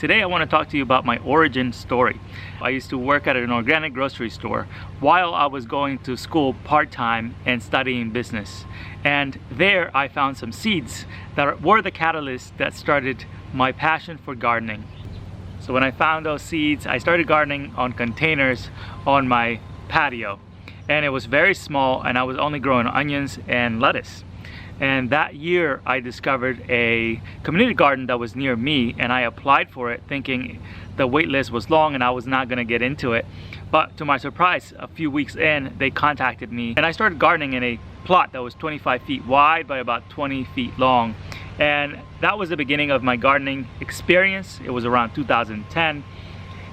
Today I want to talk to you about my origin story. I used to work at an organic grocery store while I was going to school part-time and studying business. And there I found some seeds that were the catalyst that started my passion for gardening. So when I found those seeds, I started gardening on containers on my patio. And it was very small, and I was only growing onions and lettuce. And that year I discovered a community garden that was near me, and I applied for it thinking the wait list was long and I was not going to get into it. But to my surprise, a few weeks in, they contacted me and I started gardening in a plot that was 25 feet wide by about 20 feet long. And that was the beginning of my gardening experience. It was around 2010.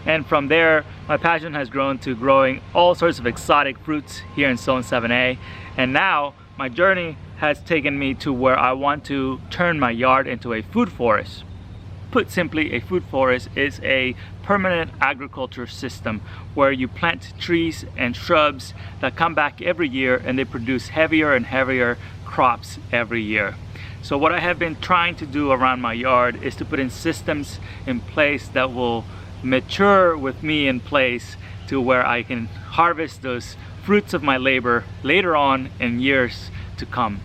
And from there, my passion has grown to growing all sorts of exotic fruits here in Zone 7A. And now my journey has taken me to where I want to turn my yard into a food forest. Put simply, a food forest is a permanent agriculture system where you plant trees and shrubs that come back every year, and they produce heavier and heavier crops every year. So what I have been trying to do around my yard is to put in systems in place that will mature with me in place to where I can harvest those fruits of my labor later on in years to come.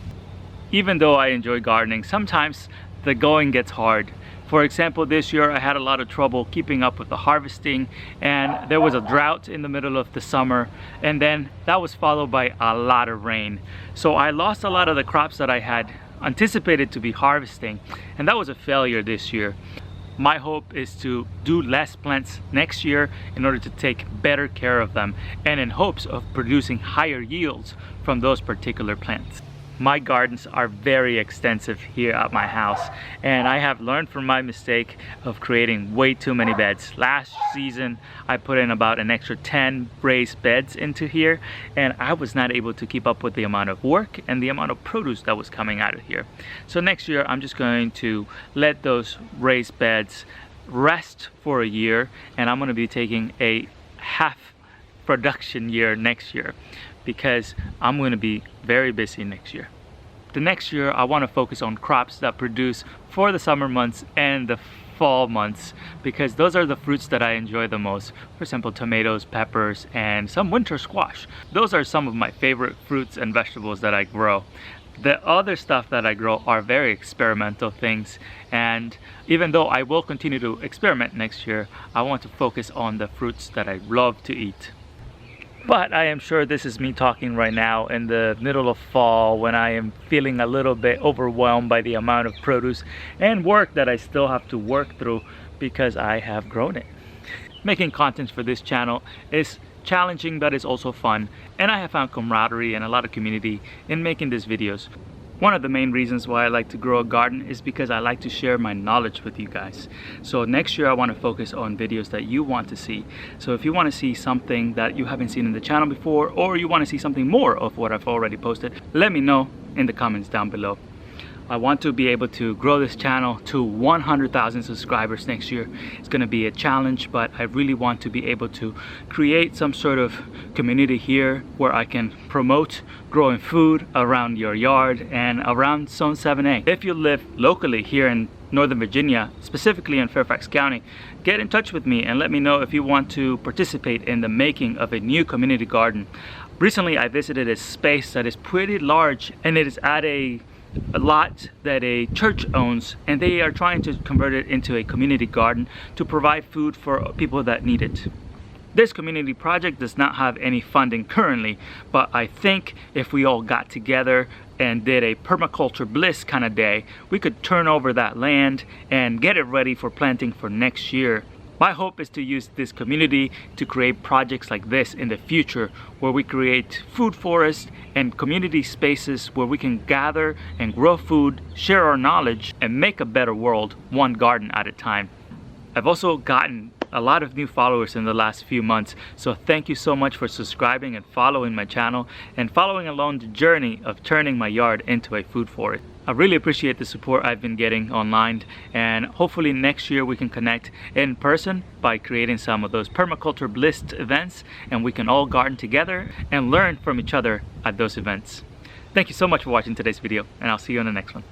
Even though I enjoy gardening, sometimes the going gets hard. For example, this year I had a lot of trouble keeping up with the harvesting, and there was a drought in the middle of the summer, and then that was followed by a lot of rain. So I lost a lot of the crops that I had anticipated to be harvesting, and that was a failure this year. My hope is to do less plants next year in order to take better care of them, and in hopes of producing higher yields from those particular plants. My gardens are very extensive here at my house, and I have learned from my mistake of creating way too many beds. Last season I put in about an extra 10 raised beds into here, and I was not able to keep up with the amount of work and the amount of produce that was coming out of here. So next year I'm just going to let those raised beds rest for a year, and I'm going to be taking a half production year next year, because I'm going to be very busy next year. The next year I want to focus on crops that produce for the summer months and the fall months, because those are the fruits that I enjoy the most. For example, tomatoes, peppers, and some winter squash. Those are some of my favorite fruits and vegetables that I grow. The other stuff that I grow are very experimental things, and even though I will continue to experiment next year, I want to focus on the fruits that I love to eat. But I am sure this is me talking right now in the middle of fall, when I am feeling a little bit overwhelmed by the amount of produce and work that I still have to work through because I have grown it. Making content for this channel is challenging, but it's also fun, and I have found camaraderie and a lot of community in making these videos. One of the main reasons why I like to grow a garden is because I like to share my knowledge with you guys. So next year I want to focus on videos that you want to see. So if you want to see something that you haven't seen in the channel before, or you want to see something more of what I've already posted, let me know in the comments down below. I want to be able to grow this channel to 100,000 subscribers next year. It's going to be a challenge, but I really want to be able to create some sort of community here where I can promote growing food around your yard and around Zone 7A. If you live locally here in Northern Virginia, specifically in Fairfax County, get in touch with me and let me know if you want to participate in the making of a new community garden. Recently I visited a space that is pretty large, and it is at a lot that a church owns, and they are trying to convert it into a community garden to provide food for people that need it. This community project does not have any funding currently, but I think if we all got together and did a permaculture bliss kind of day, we could turn over that land and get it ready for planting for next year. My hope is to use this community to create projects like this in the future, where we create food forests and community spaces where we can gather and grow food, share our knowledge, and make a better world one garden at a time. I've also gotten a lot of new followers in the last few months, so thank you so much for subscribing and following my channel and following along the journey of turning my yard into a food forest. I really appreciate the support I've been getting online, and hopefully next year we can connect in person by creating some of those permaculture bliss events, and we can all garden together and learn from each other at those events. Thank you so much for watching today's video, and I'll see you on the next one.